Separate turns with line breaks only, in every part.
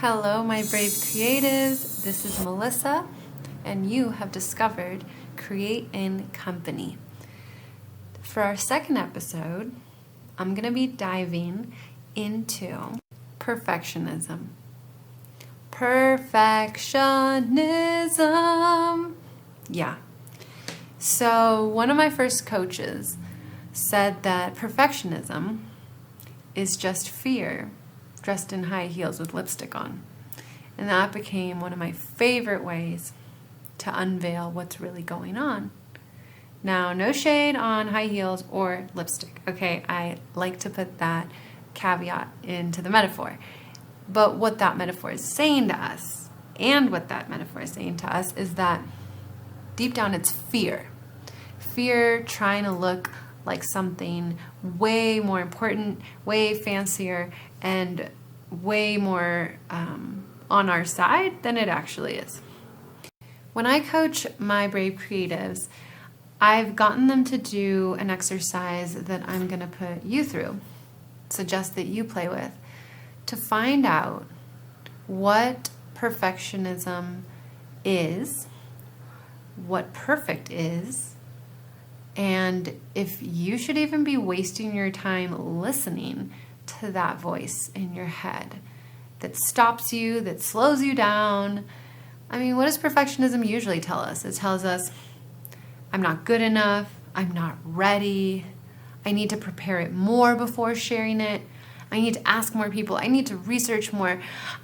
Hello, my brave creatives. This is Melissa, and you have discovered Createincompany. For our second episode, I'm going to be diving into perfectionism. Perfectionism. Yeah. So, one of my first coaches said that perfectionism is just fear dressed in high heels with lipstick on. And that became one of my favorite ways to unveil what's really going on. Now, no shade on high heels or lipstick, okay? I like to put that caveat into the metaphor. But what that metaphor is saying to us, and what that metaphor is saying to us, is that deep down it's fear. Fear trying to look like something way more important, way fancier, and way more on our side than it actually is. When I coach my brave creatives, I've gotten them to do an exercise that I'm going to put you through, suggest that you play with, to find out what perfectionism is, what perfect is, and if you should even be wasting your time listening to that voice in your head that stops you, that slows you down. I mean, what does perfectionism usually tell us? It tells us, I'm not good enough, I'm not ready, I need to prepare it more before sharing it, I need to ask more people, I need to research more,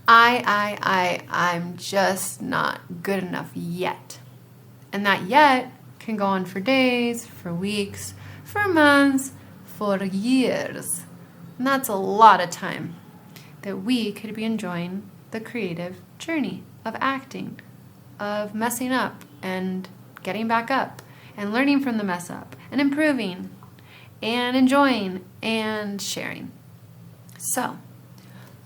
I'm just not good enough yet. And that yet can go on for days, for weeks, for months, for years. And that's a lot of time that we could be enjoying the creative journey of acting, of messing up and getting back up and learning from the mess up and improving and enjoying and sharing. So,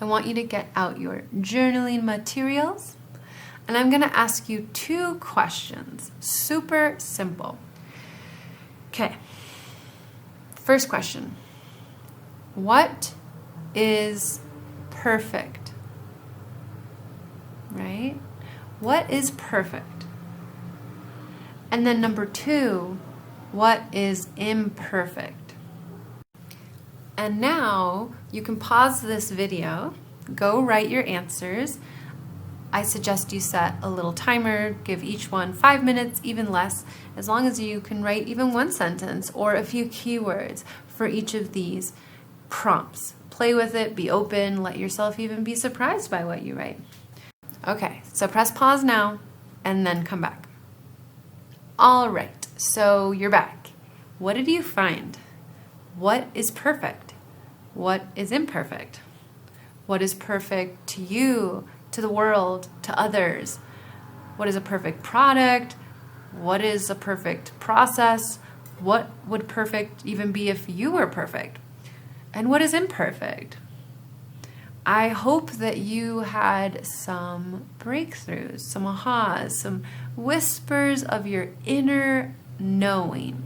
I want you to get out your journaling materials. And I'm going to ask you 2 questions. Super simple. Okay. First question. What is perfect? Right? What is perfect? And then number 2, what is imperfect? And now you can pause this video, go write your answers. I suggest you set a little timer, give each one 5 minutes, even less, as long as you can write even 1 sentence or a few keywords for each of these prompts. Play with it, be open, let yourself even be surprised by what you write. Okay, so press pause now and then come back. All right, so you're back. What did you find? What is perfect? What is imperfect? What is perfect to you? To the world, to others? What is a perfect product? What is a perfect process? What would perfect even be if you were perfect? And what is imperfect? I hope that you had some breakthroughs, some ahas, some whispers of your inner knowing.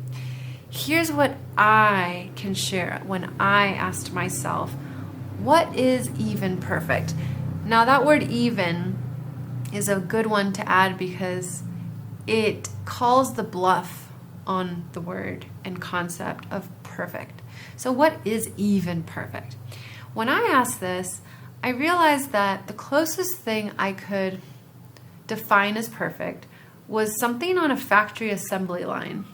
Here's what I can share when I asked myself, what is even perfect? Now that word even is a good one to add because it calls the bluff on the word and concept of perfect. So what is even perfect? When I asked this, I realized that the closest thing I could define as perfect was something on a factory assembly line.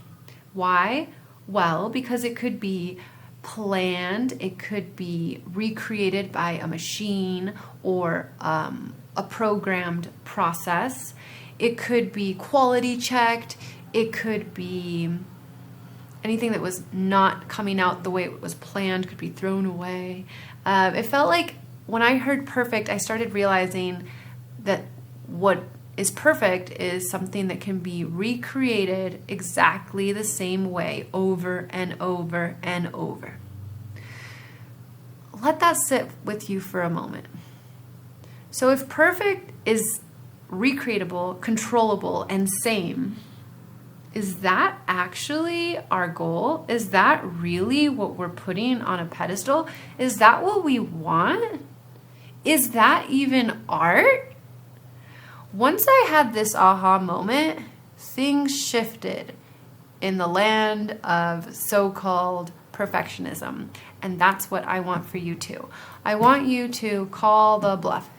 Why? Well, because it could be planned, it could be recreated by a machine or a programmed process. It could be quality checked. It could be anything that was not coming out the way it was planned could be thrown away. It felt like when I heard perfect, I started realizing that what is perfect is something that can be recreated exactly the same way over and over and over. Let that sit with you for a moment. So if perfect is recreatable, controllable, and same, is that actually our goal? Is that really what we're putting on a pedestal? Is that what we want? is that even art? Once I had this aha moment, things shifted in the land of so-called perfectionism. And that's what I want for you too. I want you to call the bluff.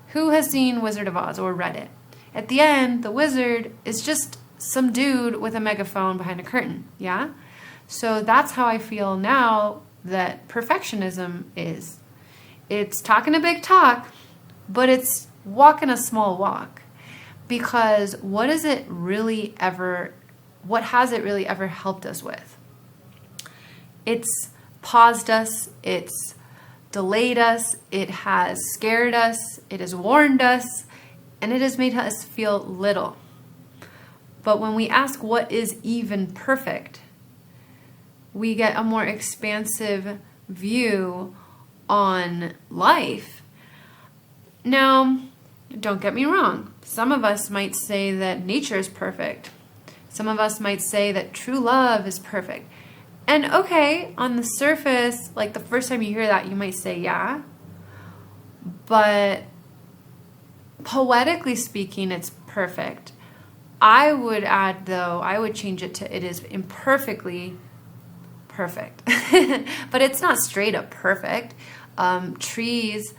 Who has seen Wizard of Oz or read it? At the end, the wizard is just some dude with a megaphone behind a curtain, yeah? So that's how I feel now that perfectionism is. It's talking a big talk, but it's walking a small walk. Because what has it really ever helped us with? It's paused us, it's delayed us, it has scared us, it has warned us, and it has made us feel little. But when we ask what is even perfect, we get a more expansive view on life. Now, don't get me wrong. Some of us might say that nature is perfect. Some of us might say that true love is perfect. And okay, on the surface, like the first time you hear that, you might say, yeah. But poetically speaking, it's perfect. I would add, though, I would change it to it is imperfectly perfect. But it's not straight up perfect. Trees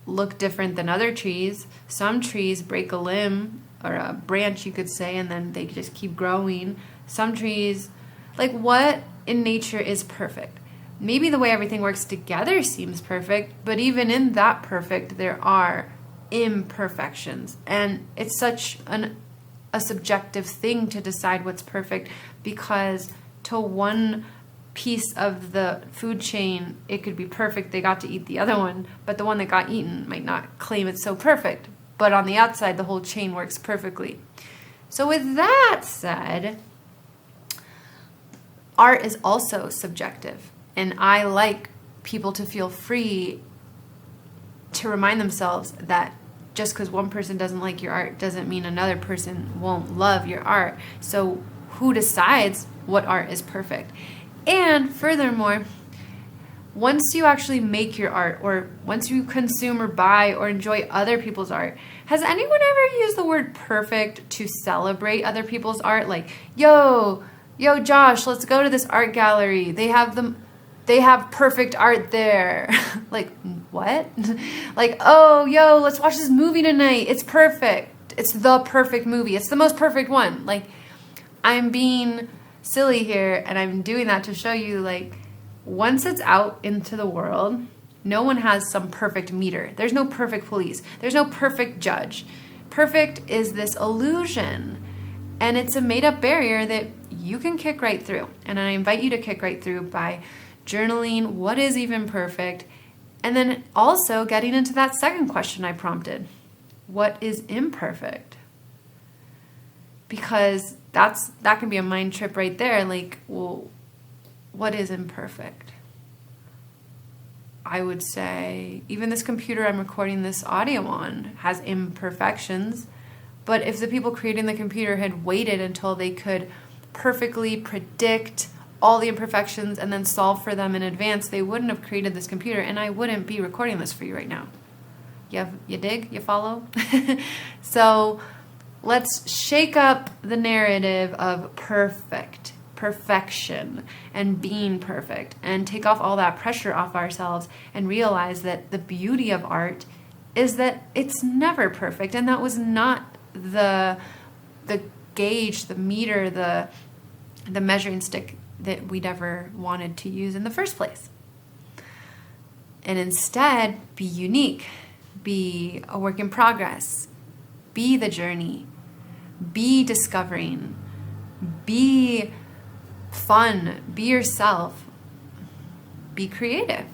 look different than other trees. Some trees break a limb or a branch, you could say, and then they just keep growing. Some trees, like what in nature is perfect? Maybe the way everything works together seems perfect, but even in that perfect, there are imperfections. And it's such a subjective thing to decide what's perfect, because to one piece of the food chain, it could be perfect. They got to eat the other one, but the one that got eaten might not claim it's so perfect. But on the outside, the whole chain works perfectly. So with that said, art is also subjective. And I like people to feel free to remind themselves that just because one person doesn't like your art doesn't mean another person won't love your art. So who decides what art is perfect? And furthermore, once you actually make your art, or once you consume or buy or enjoy other people's art, has anyone ever used the word perfect to celebrate other people's art? Like, yo, Josh, let's go to this art gallery. They have perfect art there. Like, what? Like, oh, yo, let's watch this movie tonight. It's perfect. It's the perfect movie. It's the most perfect one. Like, I'm being silly here, and I'm doing that to show you, like, once it's out into the world, no one has some perfect meter. There's no perfect police. There's no perfect judge. Perfect is this illusion, and it's a made-up barrier that you can kick right through. And I invite you to kick right through by journaling what is even perfect, and then also getting into that second question I prompted. What is imperfect? Because that can be a mind trip right there. Like, well, what is imperfect? I would say even this computer I'm recording this audio on has imperfections. But if the people creating the computer had waited until they could perfectly predict all the imperfections and then solve for them in advance, they wouldn't have created this computer, and I wouldn't be recording this for you right now. You dig? You follow? So let's shake up the narrative of perfection, and being perfect, and take off all that pressure off ourselves and realize that the beauty of art is that it's never perfect, and that was not the gauge, the meter, the measuring stick that we'd ever wanted to use in the first place. And instead, be unique, be a work in progress, be the journey, be discovering, be fun, be yourself, be creative,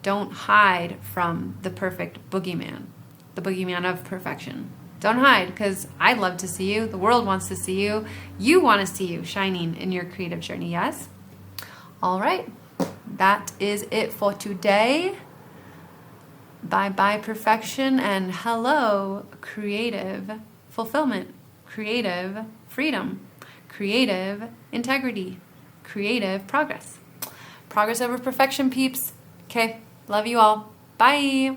don't hide from the perfect boogeyman, the boogeyman of perfection. Don't hide, because I'd love to see you. The world wants to see you. You want to see you shining in your creative journey, yes? All right. That is it for today. Bye-bye perfection, and hello creative fulfillment, creative freedom, creative integrity, creative progress. Progress over perfection, peeps. Okay, love you all. Bye.